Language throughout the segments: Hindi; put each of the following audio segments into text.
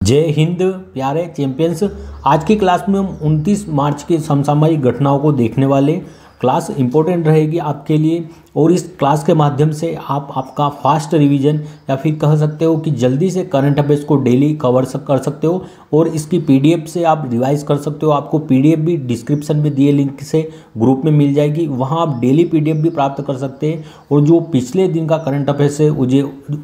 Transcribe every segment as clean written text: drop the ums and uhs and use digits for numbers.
जय हिंद प्यारे चैंपियंस। आज की क्लास में हम 29 मार्च की समसामयिक घटनाओं को देखने वाले। क्लास इंपॉर्टेंट रहेगी आपके लिए और इस क्लास के माध्यम से आप आपका फास्ट रिवीजन या फिर कह सकते हो कि जल्दी से करंट अफेयर्स को डेली कवर कर सकते हो और इसकी पीडीएफ से आप रिवाइज कर सकते हो। आपको पीडीएफ भी डिस्क्रिप्शन में दिए लिंक से ग्रुप में मिल जाएगी, वहाँ आप डेली पीडीएफ भी प्राप्त कर सकते हैं। और जो पिछले दिन का करंट अफेयर्स है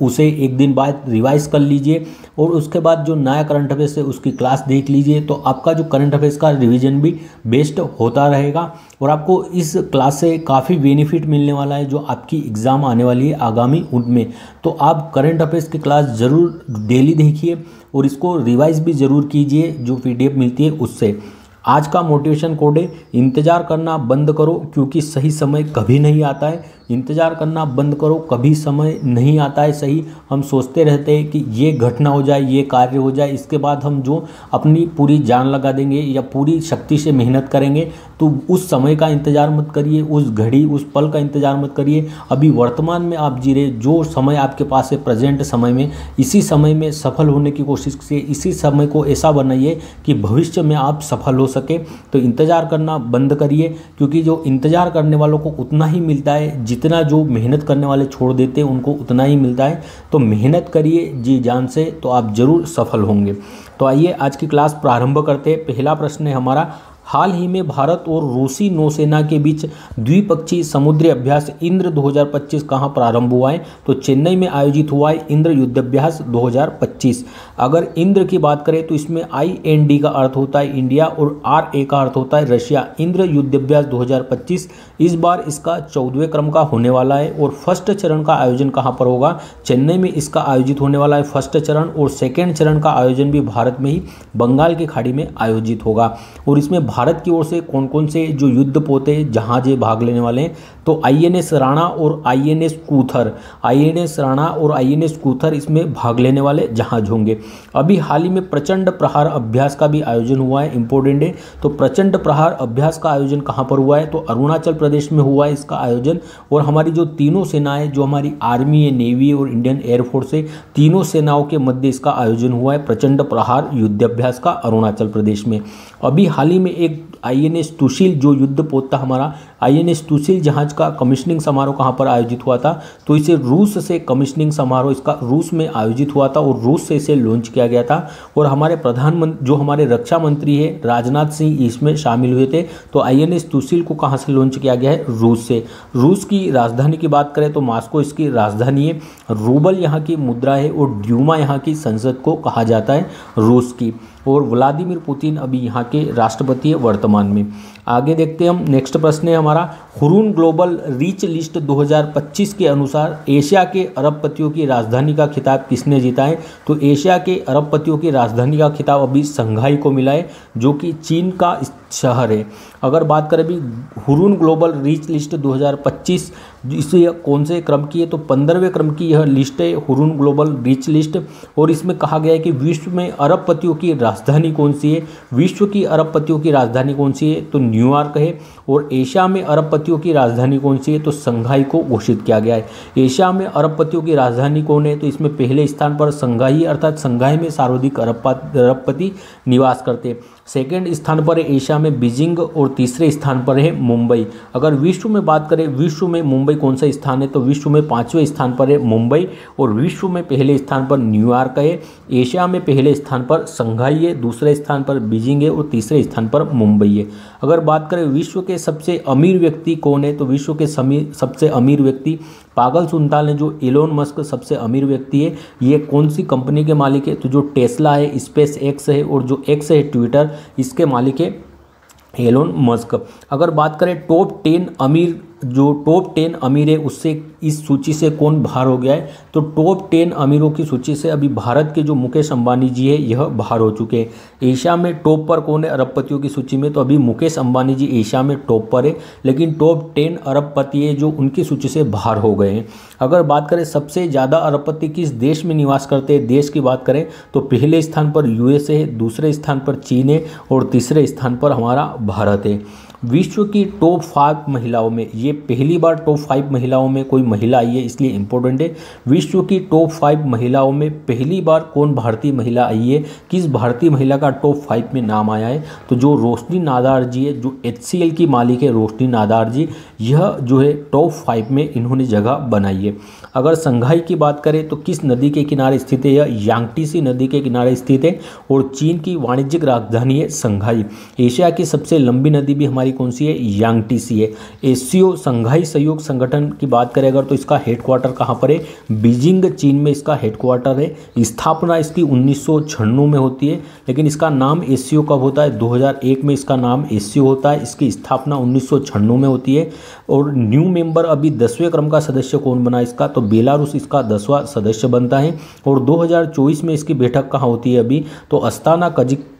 उसे एक दिन बाद रिवाइज कर लीजिए और उसके बाद जो नया करंट अफेयर्स है उसकी क्लास देख लीजिए, तो आपका जो करंट अफेयर्स का रिवीजन भी बेस्ट होता रहेगा और आपको इस क्लास से काफ़ी बेनिफिट मिलने वाला है जो आपकी एग्ज़ाम आने वाली है आगामी उनमें। तो आप करंट अफेयर्स की क्लास ज़रूर डेली देखिए और इसको रिवाइज भी ज़रूर कीजिए जो पीडीएफ मिलती है उससे। आज का मोटिवेशन कोड है, इंतज़ार करना बंद करो क्योंकि सही समय कभी नहीं आता है। इंतज़ार करना बंद करो, कभी समय नहीं आता है सही। हम सोचते रहते हैं कि ये घटना हो जाए, ये कार्य हो जाए, इसके बाद हम जो अपनी पूरी जान लगा देंगे या पूरी शक्ति से मेहनत करेंगे। तो उस समय का इंतज़ार मत करिए, उस घड़ी उस पल का इंतज़ार मत करिए। अभी वर्तमान में आप जी रहे जो समय आपके पास है प्रेजेंट समय में, इसी समय में सफल होने की कोशिश कीजिए। इसी समय को ऐसा बनाइए कि भविष्य में आप सफल हो सके। तो इंतज़ार करना बंद करिए क्योंकि जो इंतज़ार करने वालों को उतना ही मिलता है जितना जो मेहनत करने वाले छोड़ देते हैं उनको उतना ही मिलता है। तो मेहनत करिए जी जान से, तो आप ज़रूर सफल होंगे। तो आइए आज की क्लास प्रारंभ करते हैं। पहला प्रश्न है हमारा, हाल ही में भारत और रूसी नौसेना के बीच द्विपक्षीय समुद्री अभ्यास इंद्र 2025 कहाँ प्रारंभ हुआ है? तो चेन्नई में आयोजित हुआ है इंद्र युद्धाभ्यास 2025। अगर इंद्र की बात करें तो इसमें IND का अर्थ होता है इंडिया और RA का अर्थ होता है रशिया। इंद्र युद्धाभ्यास 2025 इस बार इसका 14वें क्रम का होने वाला है और फर्स्ट चरण का आयोजन कहाँ पर होगा? चेन्नई में इसका आयोजित होने वाला है फर्स्ट चरण, और सेकेंड चरण का आयोजन भी भारत में ही बंगाल की खाड़ी में आयोजित होगा। और इसमें भारत की ओर से कौन कौन से जो युद्धपोते जहाज भाग लेने वाले हैं? तो INS राणा और INS कूथर, INS राणा और INS कूथर इसमें भाग लेने वाले जहाज होंगे। अभी हाल ही में प्रचंड प्रहार अभ्यास का भी आयोजन हुआ है, इंपॉर्टेंट है। तो प्रचंड प्रहार अभ्यास का आयोजन कहाँ पर हुआ है? तो अरुणाचल प्रदेश में हुआ है इसका आयोजन। और हमारी जो तीनों सेनाएं, जो हमारी आर्मी है, नेवी और इंडियन एयरफोर्स है, तीनों सेनाओं के मध्य इसका आयोजन हुआ है प्रचंड प्रहार युद्धाभ्यास का अरुणाचल प्रदेश में। अभी हाल ही में एक INS तुशील जो युद्धपोत था हमारा, INS तुशील जहाज का कमिश्निंग समारोह कहाँ पर आयोजित हुआ था? तो इसे रूस से कमिश्निंग समारोह इसका रूस में आयोजित हुआ था और रूस से इसे लॉन्च किया गया था। और हमारे प्रधानमंत्री जो हमारे रक्षा मंत्री है राजनाथ सिंह इसमें शामिल हुए थे। तो INS तुशील को कहाँ से लॉन्च किया गया है? रूस से। रूस की राजधानी की बात करें तो मॉस्को इसकी राजधानी है, रूबल यहाँ की मुद्रा है और ड्यूमा यहाँ की संसद को कहा जाता है रूस की। और व्लादिमीर पुतिन अभी यहाँ के राष्ट्रपति है वर्तमान में। आगे देखते हैं हम, नेक्स्ट प्रश्न है हमारा, हुरून ग्लोबल रीच लिस्ट 2025 के अनुसार एशिया के अरबपतियों की राजधानी का खिताब किसने जीता है? तो एशिया के अरबपतियों की राजधानी का खिताब अभी संघाई को मिला है जो कि चीन का शहर है। अगर बात करें अभी हुरून ग्लोबल रीच लिस्ट 2025 इसे कौन से क्रम की है? तो 15वें क्रम की यह लिस्ट है हुरून ग्लोबल रीच लिस्ट। और इसमें कहा गया है कि विश्व में अरबपतियों की राजधानी कौन सी है? विश्व की अरबपतियों की राजधानी कौन सी है? तो न्यूयॉर्क है। और एशिया में अरबपतियों की राजधानी कौन सी है? तो संघाई को घोषित किया गया है। एशिया में अरबपतियों की राजधानी कौन है? तो इसमें पहले स्थान पर संघाई, अर्थात संघाई में सर्वाधिक अरबपति निवास करते हैं। सेकेंड स्थान पर है एशिया में बीजिंग और तीसरे स्थान पर है मुंबई। अगर विश्व में बात करें, विश्व में मुंबई कौन सा स्थान है? तो विश्व में 5वें स्थान पर है मुंबई और विश्व में पहले स्थान पर न्यूयॉर्क है। एशिया में पहले स्थान पर संघाई है, दूसरे स्थान पर बीजिंग है और तीसरे स्थान पर मुंबई है। अगर बात करें विश्व के सबसे अमीर व्यक्ति कौन है? तो विश्व के सबसे अमीर व्यक्ति पागल सुनता है जो एलोन मस्क सबसे अमीर व्यक्ति है। ये कौन सी कंपनी के मालिक है? तो जो टेस्ला है, स्पेस एक्स है और जो एक्स है ट्विटर, इसके मालिक है एलोन मस्क। अगर बात करें टॉप 10 अमीर, जो टॉप 10 अमीर है उससे इस सूची से कौन बाहर हो गया है? तो टॉप 10 अमीरों की सूची से अभी भारत के जो मुकेश अंबानी जी है यह बाहर हो चुके हैं। एशिया में टॉप पर कौन है अरबपतियों की सूची में? तो अभी मुकेश अंबानी जी एशिया में टॉप पर है, लेकिन टॉप 10 अरबपति है जो उनकी सूची से बाहर हो गए हैं। अगर बात करें सबसे ज़्यादा अरबपति किस देश में निवास करते हैं, देश की बात करें तो पहले स्थान पर USA है, दूसरे स्थान पर चीन है और तीसरे स्थान पर हमारा भारत है। विश्व की टॉप 5 महिलाओं में, ये पहली बार टॉप 5 महिलाओं में कोई महिला आई है, इसलिए इंपॉर्टेंट है। विश्व की टॉप 5 महिलाओं में पहली बार कौन भारतीय महिला आई है, किस भारतीय महिला का टॉप 5 में नाम आया है, तो जो रोशनी नादार जी है, जो HCL की मालिक है रोशनी नादार जी, यह जो है टॉप 5 में इन्होंने जगह बनाई है। अगर संघाई की बात करें तो किस नदी के किनारे स्थित है, यह यांगटीसी नदी के किनारे स्थित है और चीन की वाणिज्यिक राजधानी है संघाई। एशिया की सबसे लंबी नदी भी हमारी कौन सी है, यांगटीसी है। एशियो संघाई सहयोग संगठन की बात करें अगर तो इसका हेडक्वार्टर कहाँ पर है, बीजिंग चीन में इसका हेडक्वार्टर है। स्थापना इसकी 1996 में होती है, लेकिन इसका नाम एशियो कब होता है, 2001 में इसका नाम एशियो होता है। इसकी स्थापना 1996 में होती है। और न्यू मेंबर अभी 10वें क्रम का सदस्य कौन बना इसका, तो बेलारूस इसका 10वां सदस्य बनता है। और 2024 में इसकी बैठक कहाँ होती है अभी, तो अस्ताना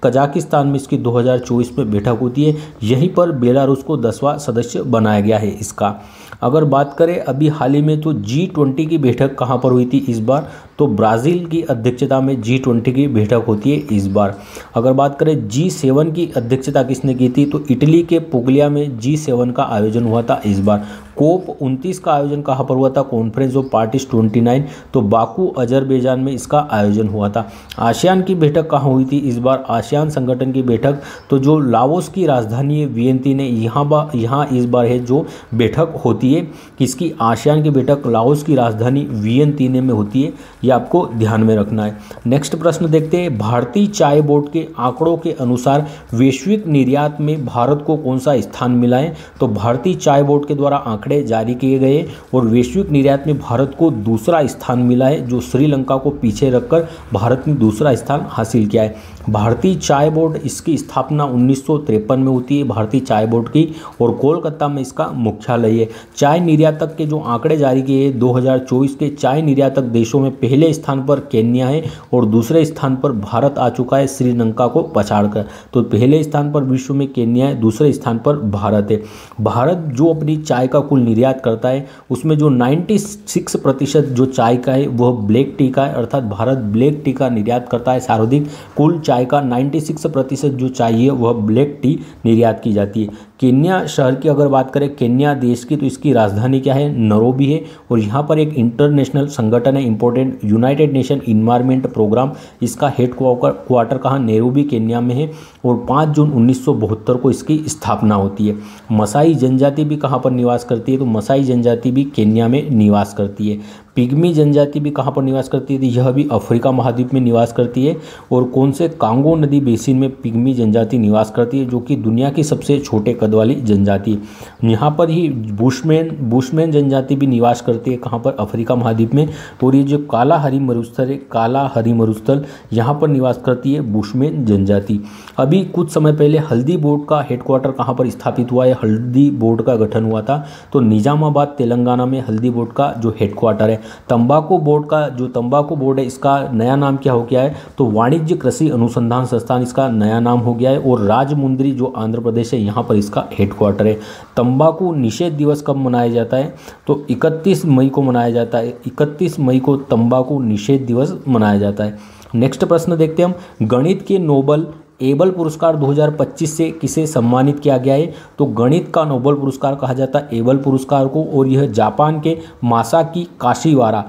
कजाकिस्तान में इसकी 2024 में बैठक होती है। यहीं पर बेलारूस को 10वां सदस्य बनाया गया है इसका। अगर बात करें अभी हाल ही में तो G20 की बैठक कहाँ पर हुई थी इस बार, तो ब्राज़ील की अध्यक्षता में G20 की बैठक होती है इस बार। अगर बात करें G7 की अध्यक्षता किसने की थी, तो इटली के पुगलिया में G7 का आयोजन हुआ था इस बार। COP29 का आयोजन कहाँ पर हुआ था, कॉन्फ्रेंस ऑफ पार्टीज 29, तो बाकू अजरबैजान में इसका आयोजन हुआ था। आसियान की बैठक कहाँ हुई थी इस बार, आसियान संगठन की बैठक, तो जो लाओस की राजधानी है वियंतिने, यहाँ इस बार है जो बैठक होती है किसकी, आसियान की बैठक लाओस की राजधानी वियंतिने में होती है, ये आपको ध्यान में रखना है। नेक्स्ट प्रश्न देखते हैं, भारतीय चाय बोर्ड के आंकड़ों के अनुसार वैश्विक निर्यात में भारत को कौन सा स्थान मिला है, तो भारतीय चाय बोर्ड के द्वारा आंकड़े जारी किए गए और वैश्विक निर्यात में भारत को दूसरा स्थान मिला है, जो श्रीलंका को पीछे रखकर भारत ने दूसरा स्थान हासिल किया है। भारतीय चाय बोर्ड, इसकी स्थापना 1953 में होती है भारतीय चाय बोर्ड की, और कोलकाता में इसका मुख्यालय है। चाय निर्यातक के जो आंकड़े जारी किए 2024 के, चाय निर्यातक देशों में पहले स्थान पर केन्या है और दूसरे स्थान पर भारत आ चुका है श्रीलंका को पछाड़कर। तो पहले स्थान पर विश्व में केन्या है, दूसरे स्थान पर भारत है। भारत जो अपनी चाय का कुल निर्यात करता है उसमें जो 96% जो चाय का है वह ब्लैक टी का है, अर्थात भारत ब्लैक टी का निर्यात करता है। सर्वाधिक कुल चाय का 96% जो चाय है वह ब्लैक टी निर्यात की जाती है। केन्या शहर की अगर बात करें, केन्या देश की, तो इसकी राजधानी क्या है, नैरोबी है। और यहाँ पर एक इंटरनेशनल संगठन है important, united nation environment programme, इसका हेड क्वार्टर कहाँ, नैरोबी केन्या में है। और 5 जून 1972 को इसकी स्थापना होती है। मसाई जनजाति भी कहाँ पर निवास करती है, तो मसाई जनजाति भी केन्या में निवास करती है। पिग्मी जनजाति भी कहाँ पर निवास करती है, तो यह भी अफ्रीका महाद्वीप में निवास करती है। और कौन से, कांगो नदी बेसिन में पिग्मी जनजाति निवास करती है, जो कि दुनिया की सबसे छोटे कद वाली जनजाति है। यहाँ पर ही बुशमैन जनजाति भी निवास करती है, कहाँ पर, अफ्रीका महाद्वीप में। और ये जो काला हरी मरुस्थल है, काला हरी मरुस्थल, यहाँ पर निवास करती है बुशमैन जनजाति। अभी कुछ समय पहले हल्दी बोर्ड का हेडक्वार्टर कहाँ पर स्थापित हुआ है, हल्दी बोर्ड का गठन हुआ था, तो निजामाबाद तेलंगाना में हल्दी बोर्ड का जो हेडक्वार्टर है। तंबाकू बोर्ड का, जो तंबाकू बोर्ड है, इसका नया नाम क्या हो गया है, तो वाणिज्य कृषि अनुसंधान संस्थान इसका नया नाम हो गया है। और राजमुंद्री जो आंध्र प्रदेश है, यहाँ पर इसका हेडक्वार्टर है। तंबाकू निषेध दिवस कब मनाया जाता है, तो 31 मई को मनाया जाता है। 31 मई को तंबाकू निषेध दिवस मनाया जाता है। नेक्स्ट प्रश्न देखते हैं हम, गणित के नोबल एबल पुरस्कार 2025 से किसे सम्मानित किया गया है, तो गणित का नोबेल पुरस्कार कहा जाता है एबल पुरस्कार को। और यह जापान के मासाकी काशीवारा,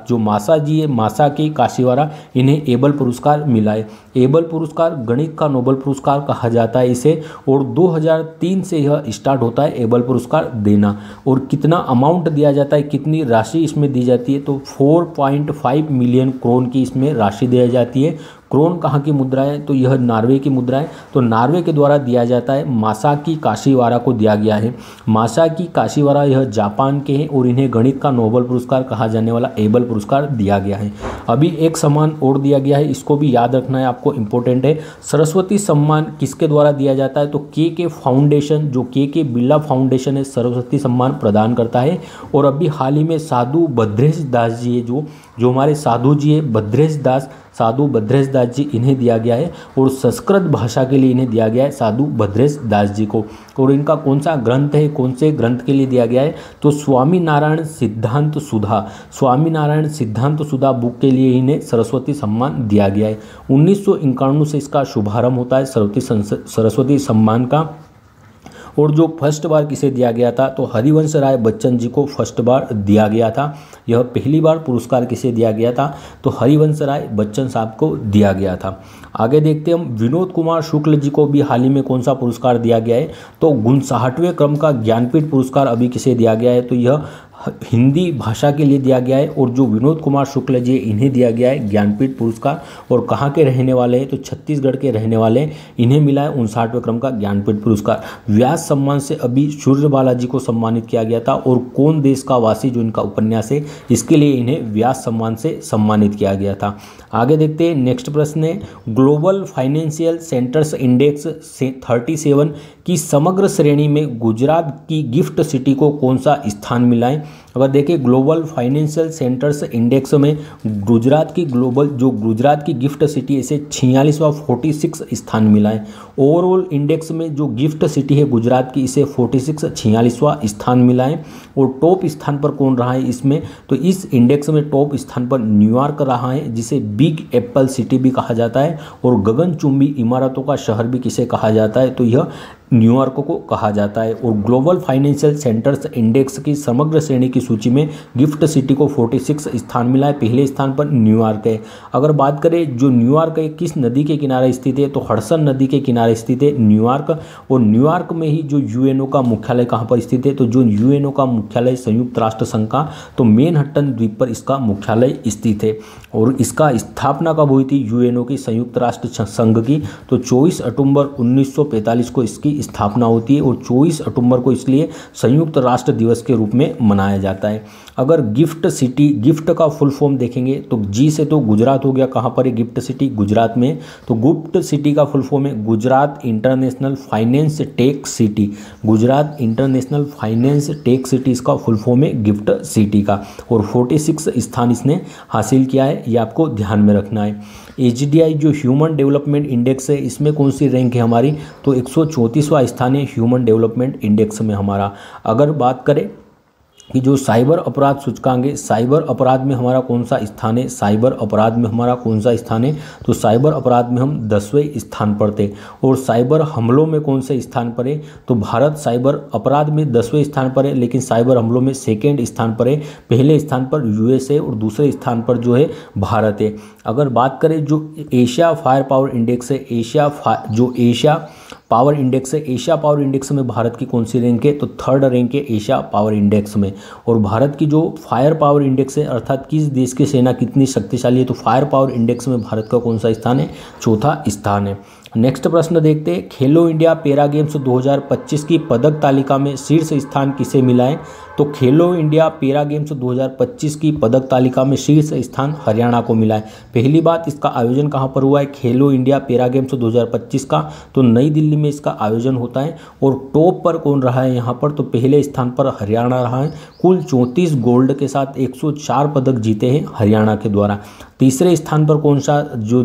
जो मासा जी है, मासाकी काशीवारा, इन्हें एबल पुरस्कार मिला है। एबल पुरस्कार गणित का नोबेल पुरस्कार कहा जाता है इसे। और 2003 से यह स्टार्ट होता है एबल पुरस्कार देना। और कितना अमाउंट दिया जाता है, कितनी राशि इसमें दी जाती है, तो 4.5 मिलियन क्रोन की इसमें राशि दी जाती है। क्रोन कहाँ की मुद्रा है, तो यह नॉर्वे की मुद्रा है, तो नॉर्वे के द्वारा दिया जाता है। मासाकी काशीवारा को दिया गया है। मासाकी काशीवारा यह जापान के हैं और इन्हें गणित का नोबेल पुरस्कार कहा जाने वाला एबल पुरस्कार दिया गया है। अभी एक सम्मान और दिया गया है, इसको भी याद रखना है आपको, इंपॉर्टेंट है। सरस्वती सम्मान किसके द्वारा दिया जाता है, तो के फाउंडेशन, जो के बिरला फाउंडेशन है, सरस्वती सम्मान प्रदान करता है। और अभी हाल ही में साधु भद्रेश दास जी है, जो जो हमारे साधु जी है भद्रेश दास, साधु भद्रेश दास जी, इन्हें दिया गया है। और संस्कृत भाषा के लिए इन्हें दिया गया है साधु भद्रेश दास जी को। और इनका कौन सा ग्रंथ है, कौन से ग्रंथ के लिए दिया गया है, तो स्वामी नारायण सिद्धांत सुधा, स्वामी नारायण सिद्धांत सुधा बुक के लिए इन्हें सरस्वती सम्मान दिया गया है। 1951 से इसका शुभारंभ होता है सरस्वती सम्मान का। और जो फर्स्ट बार किसे दिया गया था, तो हरिवंश राय बच्चन जी को फर्स्ट बार दिया गया था। यह पहली बार पुरस्कार किसे दिया गया था, तो हरिवंश राय बच्चन साहब को दिया गया था। आगे देखते हैं हम, विनोद कुमार शुक्ल जी को भी हाल ही में कौन सा पुरस्कार दिया गया है, तो 59वें क्रम का ज्ञानपीठ पुरस्कार अभी किसे दिया गया है, तो यह हिंदी भाषा के लिए दिया गया है। और जो विनोद कुमार शुक्ल जी इन्हें दिया गया है ज्ञानपीठ पुरस्कार। और कहाँ के रहने वाले हैं, तो छत्तीसगढ़ के रहने वाले हैं, इन्हें मिला है 59वें क्रम का ज्ञानपीठ पुरस्कार। व्यास सम्मान से अभी सूर्यबाला जी को सम्मानित किया गया था। और कौन देश का वासी, जो इनका उपन्यास है, इसके लिए इन्हें व्यास सम्मान से सम्मानित किया गया था। आगे देखते हैं, नेक्स्ट प्रश्न है, ग्लोबल फाइनेंशियल सेंटर्स इंडेक्स 37 की समग्र श्रेणी में गुजरात की गिफ्ट सिटी को कौन सा स्थान मिला है। अगर देखें ग्लोबल फाइनेंशियल सेंटर्स इंडेक्स में गुजरात की गिफ्ट सिटी इसे 46वां 46 स्थान मिला है। ओवरऑल इंडेक्स में जो गिफ्ट सिटी है गुजरात की, इसे 46वां स्थान मिला है। और टॉप स्थान पर कौन रहा है इसमें, तो इस इंडेक्स में टॉप स्थान पर न्यूयॉर्क रहा है, जिसे बिग एप्पल सिटी भी कहा जाता है। और गगनचुंबी इमारतों का शहर भी किसे कहा जाता है, तो यह न्यूयॉर्क को कहा जाता है। और ग्लोबल फाइनेंशियल सेंटर्स इंडेक्स की समग्र श्रेणी की सूची में गिफ्ट सिटी को 46 स्थान मिला है, पहले स्थान पर न्यूयॉर्क है। अगर बात करें जो न्यूयॉर्क है किस नदी के किनारे स्थित है, तो हडसन नदी के किनारे स्थित है न्यूयॉर्क। और न्यूयॉर्क में ही जो यूएनओ का मुख्यालय कहाँ पर स्थित है, तो जो यूएनओ का मुख्यालय संयुक्त राष्ट्र संघ का, तो मैनहट्टन द्वीप पर इसका मुख्यालय स्थित है। और इसका स्थापना कब हुई थी यूएनओ की, संयुक्त राष्ट्र संघ की, तो 24 अक्टूबर 1945 को इसकी स्थापना होती है। और 24 अक्टूबर को इसलिए संयुक्त राष्ट्र दिवस के रूप में मनाया जाता है। अगर गिफ्ट सिटी, गिफ्ट का फुल फॉर्म देखेंगे तो जी से तो गुजरात हो गया, कहाँ पर है गिफ्ट सिटी, गुजरात में। तो गिफ्ट सिटी का फुल फॉर्म है Gujarat international finance tech city, Gujarat international finance tech city इसका फुल फॉर्म है गिफ्ट सिटी का। और 46 स्थान इसने हासिल किया है, ये आपको ध्यान में रखना है। HDI जो ह्यूमन डेवलपमेंट इंडेक्स है, इसमें कौन सी रैंक है हमारी, तो 134वां स्थान है ह्यूमन डेवलपमेंट इंडेक्स में हमारा। अगर बात करें कि जो साइबर अपराध सूचकांक है, साइबर अपराध में हमारा कौन सा स्थान है, साइबर अपराध में हमारा कौन सा स्थान है, तो साइबर अपराध में हम 10वें स्थान पर थे। और साइबर हमलों में कौन से स्थान पर है, तो भारत साइबर अपराध में 10वें स्थान पर है, लेकिन साइबर हमलों में सेकेंड स्थान पर है। पहले स्थान पर USA और दूसरे स्थान पर जो है भारत है। अगर बात करें जो एशिया फायर पावर इंडेक्स है, एशिया पावर इंडेक्स है, एशिया पावर इंडेक्स में भारत की कौन सी रैंक है, तो 3rd रैंक है एशिया पावर इंडेक्स में। और भारत की जो फायर पावर इंडेक्स है, अर्थात किस देश की सेना कितनी शक्तिशाली है, तो फायर पावर इंडेक्स में भारत का कौन सा स्थान है, 4था स्थान है। नेक्स्ट प्रश्न देखते हैं, खेलो इंडिया पैरा गेम्स 2025 की पदक तालिका में शीर्ष स्थान किसे मिला है, तो खेलो इंडिया पैरा गेम्स 2025 की पदक तालिका में शीर्ष स्थान हरियाणा को मिला है। पहली बात, इसका आयोजन कहाँ पर हुआ है, खेलो इंडिया पैरा गेम्स 2025 का, तो नई दिल्ली में इसका आयोजन होता है। और टॉप पर कौन रहा है यहाँ पर, तो पहले स्थान पर हरियाणा रहा है, कुल 34 गोल्ड के साथ 104 पदक जीते हैं हरियाणा के द्वारा। तीसरे स्थान पर कौन सा जो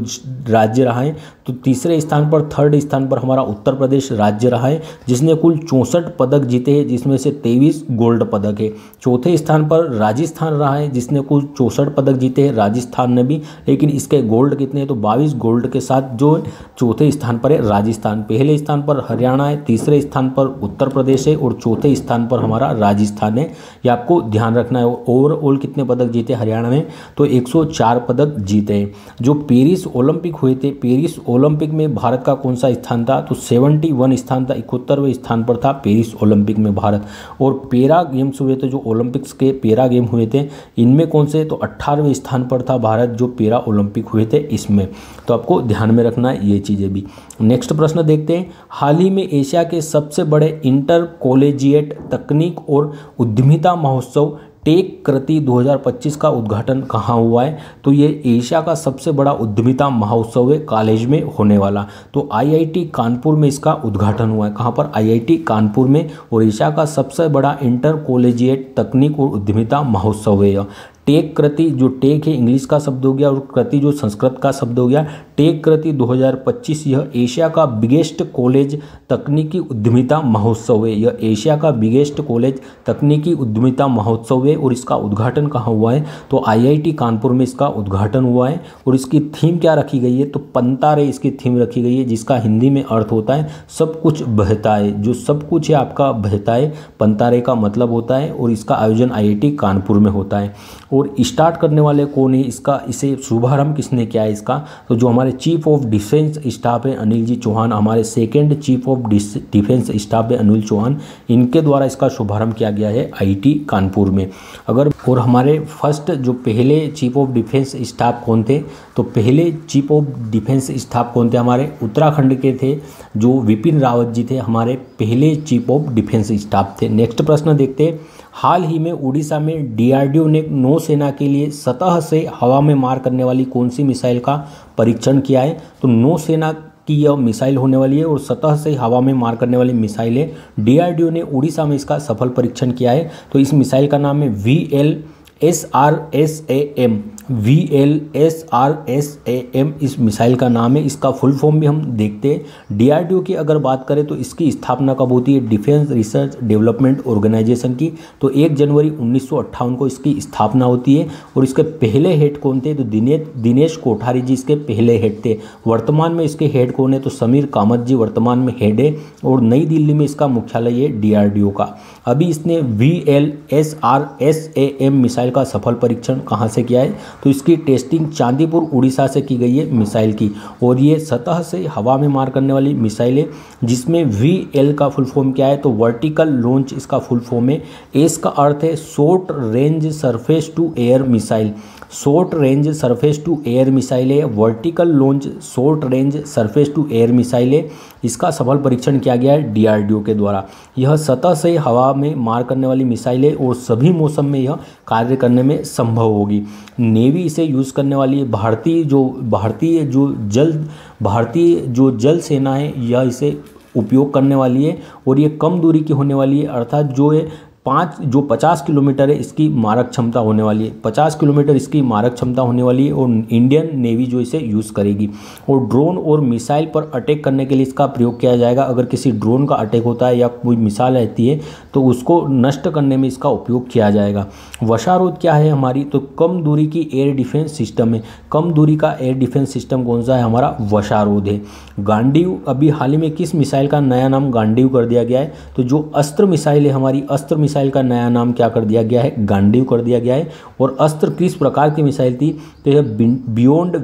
राज्य रहा है, तो तीसरे स्थान पर 3rd स्थान पर हमारा उत्तर प्रदेश राज्य रहा है, जिसने कुल 64 पदक जीते हैं, जिसमें से 23 गोल्ड पदक है। चौथे स्थान पर राजस्थान रहा है, जिसने कुल 64 पदक जीते हैं, राजस्थान ने भी, लेकिन इसके गोल्ड कितने हैं, तो 22 गोल्ड के साथ जो चौथे स्थान पर है राजस्थान। पहले स्थान पर हरियाणा है, तीसरे स्थान पर उत्तर प्रदेश है, और चौथे स्थान पर हमारा राजस्थान है। ये आपको ध्यान रखना है। ओवरऑल कितने पदक जीते हरियाणा ने, तो 104 पदक जीते हैं। जो पेरिस ओलंपिक हुए थे, पेरिस ओलंपिक में भारत का कौन सा स्थान था, तो 71 स्थान था, 71वें स्थान पर था पेरिस ओलंपिक में भारत। और पैरा गेम्स हुए थे, जो ओलंपिक्स के पैरा गेम हुए थे, इनमें कौन से, तो 18वें स्थान पर था भारत, जो पैरा ओलंपिक हुए थे इसमें। तो आपको ध्यान में रखना है ये चीज़ें भी। नेक्स्ट प्रश्न देखते हैं, हाल ही में एशिया के सबसे बड़े इंटर कॉलेजिएट तकनीक और उद्यमिता महोत्सव टेक कृति 2025 का उद्घाटन कहाँ हुआ है, तो ये एशिया का सबसे बड़ा उद्यमिता महोत्सव है कॉलेज में होने वाला। तो IIT कानपुर में इसका उद्घाटन हुआ है, कहाँ पर, IIT कानपुर में। और एशिया का सबसे बड़ा इंटर कॉलेजिएट तकनीक और उद्यमिता महोत्सव है। टेक कृति, जो टेक है इंग्लिश का शब्द हो गया और कृति जो संस्कृत का शब्द हो गया। टेक कृति 2025 यह एशिया का बिगेस्ट कॉलेज तकनीकी उद्यमिता महोत्सव है। यह एशिया का बिगेस्ट कॉलेज तकनीकी उद्यमिता महोत्सव है और इसका उद्घाटन कहाँ हुआ है? तो IIT कानपुर में इसका उद्घाटन हुआ है। और इसकी थीम क्या रखी गई है? तो पंतारे इसकी थीम रखी गई है, जिसका हिंदी में अर्थ होता है सब कुछ बहता है। जो सब कुछ है आपका बहता है, पंतारे का मतलब होता है। और इसका आयोजन IIT कानपुर में होता है। और स्टार्ट करने वाले कौन है इसका, इसे शुभारंभ किसने किया है इसका? तो जो हमारे चीफ ऑफ डिफेंस स्टाफ है अनिल जी चौहान, हमारे second chief of defence staff है अनिल चौहान, इनके द्वारा इसका शुभारंभ किया गया है IIT कानपुर में। अगर और हमारे फर्स्ट जो पहले चीफ ऑफ डिफेंस स्टाफ कौन थे? तो पहले चीफ ऑफ डिफेंस स्टाफ कौन थे? हमारे उत्तराखंड के थे, जो विपिन रावत जी थे, हमारे पहले चीफ ऑफ डिफेंस स्टाफ थे। नेक्स्ट प्रश्न देखते हैं। हाल ही में उड़ीसा में DRDO ने नौसेना के लिए सतह से हवा में मार करने वाली कौन सी मिसाइल का परीक्षण किया है? तो नौसेना की यह मिसाइल होने वाली है और सतह से हवा में मार करने वाली मिसाइल है। DRDO ने उड़ीसा में इसका सफल परीक्षण किया है। तो इस मिसाइल का नाम है VLSRSAM। VLSRSAM इस मिसाइल का नाम है। इसका फुल फॉर्म भी हम देखते हैं। DRDO की अगर बात करें तो इसकी स्थापना कब होती है? डिफेंस रिसर्च डेवलपमेंट ऑर्गेनाइजेशन की। तो 1 जनवरी 1958 को इसकी स्थापना होती है। और इसके पहले हेड कौन थे? तो दिनेश कोठारी जी इसके पहले हेड थे। वर्तमान में इसके हेड कौन है? तो समीर कामत जी वर्तमान में हेड है। और नई दिल्ली में इसका मुख्यालय है DRDO का। अभी इसने VLSRSAM मिसाइल का सफल परीक्षण कहाँ से किया है? तो इसकी टेस्टिंग चांदीपुर उड़ीसा से की गई है मिसाइल की। और ये सतह से हवा में मार करने वाली मिसाइल है, जिसमें VL का फुल फॉर्म क्या है? तो वर्टिकल लॉन्च इसका फुल फॉर्म है। एस का अर्थ है short range surface to air missile. Short range surface to air missile है। Vertical launch short range surface to air missile है। इसका सफल परीक्षण किया गया है DRDO के द्वारा। यह सतह से हवा में मार करने वाली मिसाइल है और सभी मौसम में यह कार्य करने में संभव होगी। नेवी इसे यूज़ करने वाली है। भारतीय जो जल सेना है यह इसे उपयोग करने वाली है। और ये कम दूरी की होने वाली है, अर्थात जो 50 किलोमीटर है इसकी मारक क्षमता होने वाली है। 50 किलोमीटर इसकी मारक क्षमता होने वाली है और इंडियन नेवी जो इसे यूज़ करेगी। और ड्रोन और मिसाइल पर अटैक करने के लिए इसका प्रयोग किया जाएगा। अगर किसी ड्रोन का अटैक होता है या कोई मिसाइल रहती है तो उसको नष्ट करने में इसका उपयोग किया जाएगा। वशारोध क्या है हमारी? तो कम दूरी की एयर डिफेंस सिस्टम है। कम दूरी का एयर डिफेंस सिस्टम कौन सा है? हमारा वशारोध है। गांडीव, अभी हाल ही में किस मिसाइल का नया नाम गांडीव कर दिया गया है? तो जो अस्त्र मिसाइल है हमारी, अस्त्र मिसाइल का नया नाम क्या कर दिया गया है? गांडीव कर दिया गया है। और अस्त्र किस प्रकार की मिसाइल थी? तो यह beyond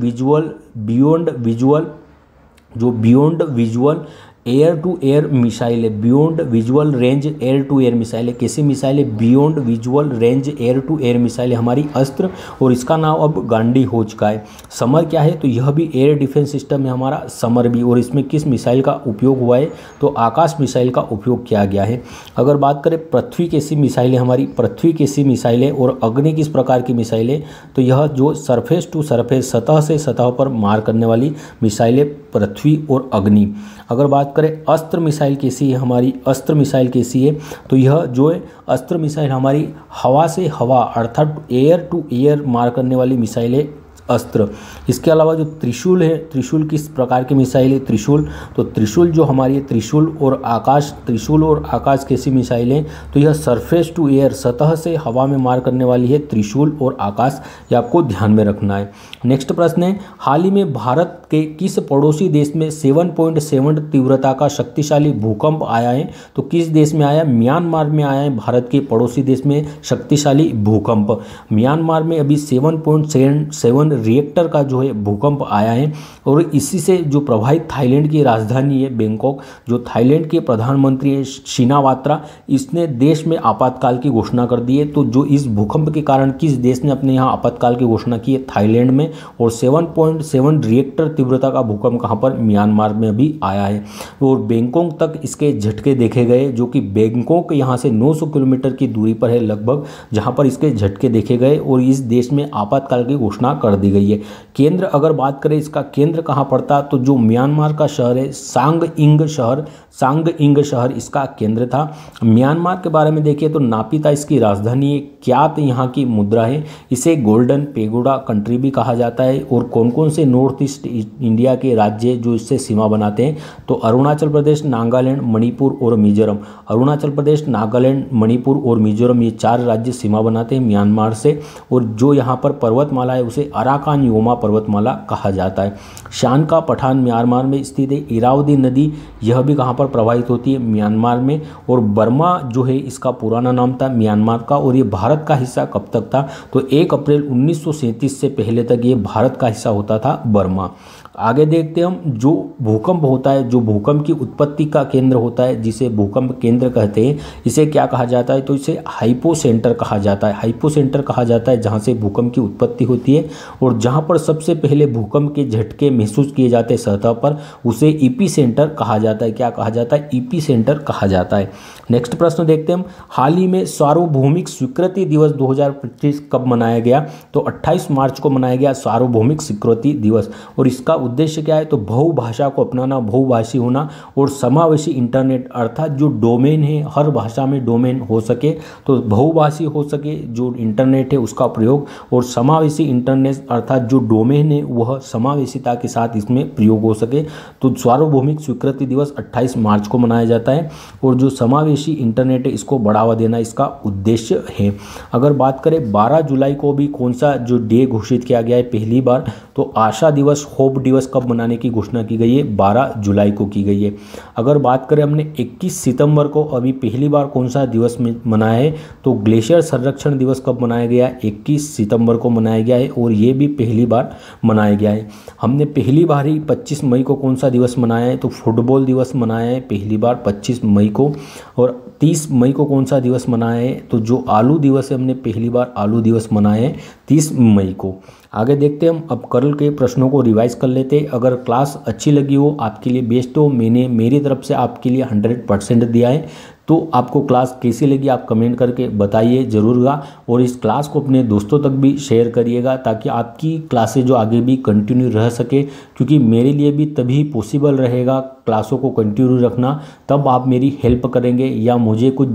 visual air to air missile है। Beyond visual range air to air missile है। कैसी मिसाइल है? Beyond visual range air to air missile है हमारी अस्त्र। और इसका नाम अब गांडी हो चुका है। समर क्या है? तो यह भी एयर डिफेंस सिस्टम है हमारा समर भी। और इसमें किस मिसाइल का उपयोग हुआ है? तो आकाश मिसाइल का उपयोग किया गया है। अगर बात करें पृथ्वी कैसी मिसाइल है हमारी, पृथ्वी कैसी मिसाइल है और अग्नि किस प्रकार की मिसाइल है? तो यह जो सरफेस टू सरफेस, सतह से सतह पर मार करने वाली मिसाइल है पृथ्वी और अग्नि। अगर बात करें अस्त्र मिसाइल कैसी है हमारी, अस्त्र मिसाइल कैसी है? तो यह जो है अस्त्र मिसाइल हमारी हवा से हवा अर्थात एयर टू एयर मार करने वाली मिसाइल है अस्त्र। इसके अलावा जो त्रिशूल है, त्रिशूल किस प्रकार की मिसाइल है? त्रिशूल, तो त्रिशूल जो हमारी त्रिशूल और आकाश कैसी मिसाइल है? तो यह सरफेस टू एयर, सतह से हवा में मार करने वाली है त्रिशूल और आकाश। ये आपको ध्यान में रखना है। नेक्स्ट प्रश्न है, हाल ही में भारत के किस पड़ोसी देश में 7.7 तीव्रता का शक्तिशाली भूकंप आया है? तो किस देश में आया? म्यांमार में आया है। भारत के पड़ोसी देश में शक्तिशाली भूकंप म्यांमार में अभी 7.7 रिएक्टर का जो है भूकंप आया है। और इसी से जो प्रभावित थाईलैंड की राजधानी है बैंकॉक, जो थाईलैंड के प्रधानमंत्री है शिनावात्रा, इसने देश में आपातकाल की घोषणा कर दी है। तो जो इस भूकंप के कारण किस देश ने अपने यहाँ आपातकाल की घोषणा की है? थाईलैंड में। और 7.7 रिएक्टर तीव्रता का भूकंप कहाँ पर? म्यांमार में अभी आया है। और बैंकॉक तक इसके झटके देखे गए, जो कि बैंकॉक यहाँ से 900 किलोमीटर की दूरी पर है लगभग, जहाँ पर इसके झटके देखे गए और इस देश में आपातकाल की घोषणा कर दी गई है। केंद्र, अगर बात करें इसका केंद्र कहाँ पड़ता? तो जो म्यांमार का शहर है सांग इंग शहर, सांगइंग शहर इसका केंद्र था। म्यांमार के बारे में देखिए तो नापिता इसकी राजधानी है। क्यात यहाँ की मुद्रा है। इसे गोल्डन पेगोडा कंट्री भी कहा जाता है। और कौन कौन से नॉर्थ ईस्ट इंडिया के राज्य जो इससे सीमा बनाते हैं, तो अरुणाचल प्रदेश, नागालैंड, मणिपुर और मिजोरम। अरुणाचल प्रदेश, नागालैंड, मणिपुर और मिजोरम, ये 4 राज्य सीमा बनाते हैं म्यांमार से। और जो यहाँ पर पर्वतमाला है उसे अराकान योमा पर्वतमाला कहा जाता है। शान का पठान म्यांमार में स्थित है। इरावदी नदी यह भी कहाँ पर प्रवाहित होती है, म्यांमार में। और बर्मा जो है इसका पुराना नाम था म्यांमार का। और ये भारत का हिस्सा कब तक था, तो 1 अप्रैल 1937 से पहले तक ये भारत का हिस्सा होता था बर्मा। आगे देखते हैं हम, जो भूकंप होता है, जो भूकंप की उत्पत्ति का केंद्र होता है, जिसे भूकंप केंद्र कहते हैं, इसे क्या कहा जाता है, तो इसे हाइपो सेंटर कहा जाता है। हाइपो सेंटर कहा जाता है जहाँ से भूकंप की उत्पत्ति होती है और जहाँ पर सबसे पहले भूकंप के झटके महसूस किए जाते हैं सतह पर, उसे ईपी सेंटर कहा जाता है। क्या कहा जाता है, ईपी सेंटर कहा जाता है। नेक्स्ट प्रश्न देखते हैं हम, हाल ही में सार्वभौमिक स्वीकृति दिवस 2025 कब मनाया गया, तो 28 मार्च को मनाया गया सार्वभौमिक स्वीकृति दिवस। और इसका उद्देश्य क्या है, तो बहुभाषा को अपनाना, बहुभाषी होना और समावेशी इंटरनेट, अर्थात जो डोमेन है हर भाषा में डोमेन हो सके, तो बहुभाषी हो सके जो इंटरनेट है उसका प्रयोग, और समावेशी इंटरनेट अर्थात जो डोमेन है वह समावेशिता के साथ इसमें प्रयोग हो सके। तो सार्वभौमिक स्वीकृति दिवस 28 मार्च को मनाया जाता है। और जो समावेशी इंटरनेट है इसको बढ़ावा देना इसका उद्देश्य है। अगर बात करें 12 जुलाई को भी कौन सा जो डे घोषित किया गया है पहली बार, तो आशा दिवस, होप दिवस कब मनाने की घोषणा की गई है, 12 जुलाई को की गई है। अगर बात करें हमने 21 सितंबर को अभी पहली बार कौन सा दिवस में मनाया है, तो ग्लेशियर संरक्षण दिवस कब मनाया गया, 21 सितंबर को मनाया गया है। और ये भी पहली बार मनाया गया है। हमने पहली बार ही 25 मई को कौन सा दिवस मनाया है, तो फुटबॉल दिवस मनाया है पहली बार 25 मई को। और 30 मई को कौन सा दिवस मनाया है, तो जो आलू दिवस है हमने पहली बार आलू दिवस मनाया है 30 मई को। आगे देखते हैं हम, अब कल के प्रश्नों को रिवाइज कर लेते हैं। अगर क्लास अच्छी लगी हो, आपके लिए बेस्ट हो, मैंने मेरी तरफ से आपके लिए 100% दिया है, तो आपको क्लास कैसी लगी आप कमेंट करके बताइए ज़रूरगा। और इस क्लास को अपने दोस्तों तक भी शेयर करिएगा ताकि आपकी क्लासेज जो आगे भी कंटिन्यू रह सके, क्योंकि मेरे लिए भी तभी पॉसिबल रहेगा क्लासों को कंटिन्यू रखना, तब आप मेरी हेल्प करेंगे या मुझे कुछ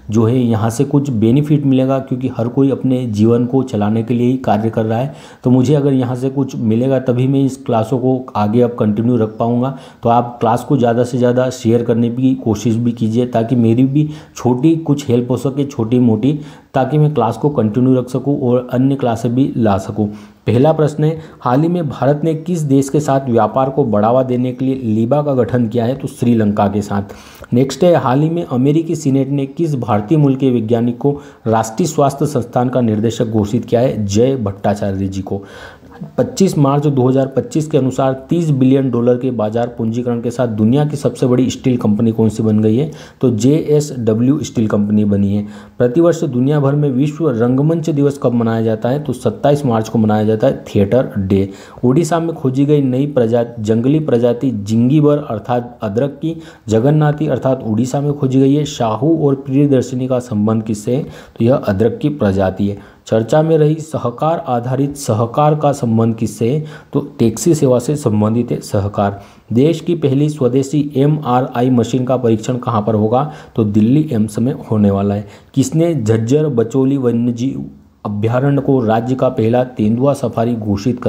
जो है यहाँ से कुछ बेनिफिट मिलेगा, क्योंकि हर कोई अपने जीवन को चलाने के लिए ही कार्य कर रहा है। तो मुझे अगर यहाँ से कुछ मिलेगा तभी मैं इस क्लासों को आगे अब कंटिन्यू रख पाऊँगा। तो आप क्लास को ज़्यादा से ज़्यादा शेयर करने की कोशिश भी कीजिए ताकि मेरी भी छोटी कुछ हेल्प हो सके, छोटी मोटी, ताकि मैं क्लास को कंटिन्यू रख सकूं और अन्य क्लासें भी ला सकूं। पहला प्रश्न है, हाल ही में भारत ने किस देश के साथ व्यापार को बढ़ावा देने के लिए लीबा का गठन किया है, तो श्रीलंका के साथ। नेक्स्ट है, हाल ही में अमेरिकी सीनेट ने किस भारतीय मूल के वैज्ञानिक को राष्ट्रीय स्वास्थ्य संस्थान का निर्देशक घोषित किया है, जय भट्टाचार्य जी को। 25 मार्च 2025 के अनुसार $30 बिलियन के बाजार पूंजीकरण के साथ दुनिया की सबसे बड़ी स्टील कंपनी कौन सी बन गई है, तो JSW स्टील कंपनी बनी है। प्रतिवर्ष दुनिया भर में विश्व रंगमंच दिवस कब मनाया जाता है, तो 27 मार्च को मनाया जाता है, थिएटर डे। उड़ीसा में खोजी गई नई जंगली प्रजाति जिंगीबर अर्थात अदरक की जगन्नाथी अर्थात उड़ीसा में खोजी गई है। शाहू और प्रियदर्शनी का संबंध किससे है, तो यह अदरक की प्रजाति है। चर्चा में रही सहकार आधारित सहकार का संबंध किससे है, तो टैक्सी सेवा से संबंधित है सहकार। देश की पहली स्वदेशी MRI मशीन का परीक्षण कहाँ पर होगा, तो दिल्ली एम्स में होने वाला है। किसने झज्जर बचौली वन्यजीव अभ्यारण्य को राज्य का पहला तेंदुआ सफारी विकसित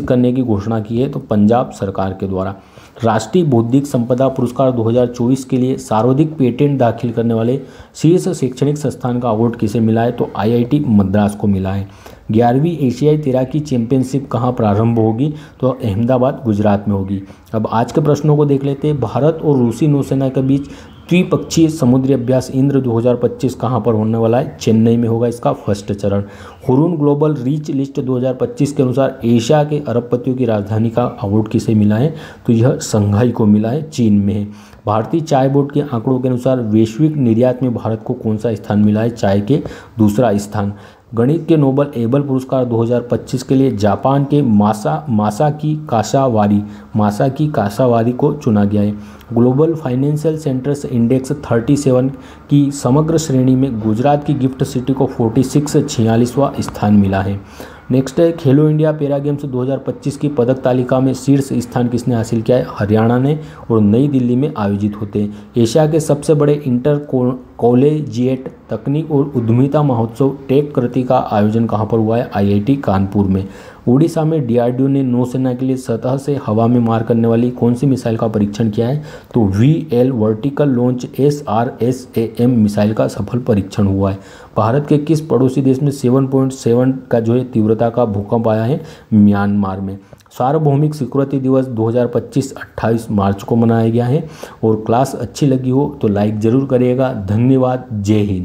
करने की घोषणा की है, तो पंजाब सरकार के द्वारा। राष्ट्रीय बौद्धिक संपदा पुरस्कार 2024 के लिए सर्वाधिक पेटेंट दाखिल करने वाले शीर्ष शैक्षणिक संस्थान का अवार्ड किसे मिला है, तो IIT मद्रास को मिला है। 11वीं एशियाई तैराकी चैंपियनशिप कहाँ प्रारंभ होगी, तो अहमदाबाद गुजरात में होगी। अब आज के प्रश्नों को देख लेते हैं। भारत और रूसी नौसेना के बीच द्विपक्षीय समुद्री अभ्यास इंद्र 2025 कहाँ पर होने वाला है, चेन्नई में होगा इसका फर्स्ट चरण। हुरून ग्लोबल रीच लिस्ट 2025 के अनुसार एशिया के अरबपतियों की राजधानी का अवार्ड किसे मिला है, तो यह शंघाई को मिला है, चीन में है। भारतीय चाय बोर्ड के आंकड़ों के अनुसार वैश्विक निर्यात में भारत को कौन सा स्थान मिला है, चाय के दूसरा स्थान। गणित के नोबल एबल पुरस्कार 2025 के लिए जापान के मासाकी कासावारी को चुना गया है। ग्लोबल फाइनेंशियल सेंटर्स इंडेक्स 37 की समग्र श्रेणी में गुजरात की गिफ्ट सिटी को 46वां स्थान मिला है। नेक्स्ट है खेलो इंडिया पैरा गेम्स 2025 की पदक तालिका में शीर्ष स्थान किसने हासिल किया है? हरियाणा ने, और नई दिल्ली में आयोजित होते हैं। एशिया के सबसे बड़े इंटर कॉलेजिएट तकनीक और उद्यमिता महोत्सव टेक कृति का आयोजन कहाँ पर हुआ है? IIT कानपुर में। उड़ीसा में DRDO ने नौसेना के लिए सतह से हवा में मार करने वाली कौन सी मिसाइल का परीक्षण किया है? तो VL vertical launch SRSAM missile का सफल परीक्षण हुआ है। भारत के किस पड़ोसी देश में 7.7 का जो है तीव्रता का भूकंप आया है? म्यांमार में। सार्वभौमिक स्वीकृति दिवस 2025 28 मार्च को मनाया गया है। और क्लास अच्छी लगी हो तो लाइक ज़रूर करिएगा। धन्यवाद। जय हिंद।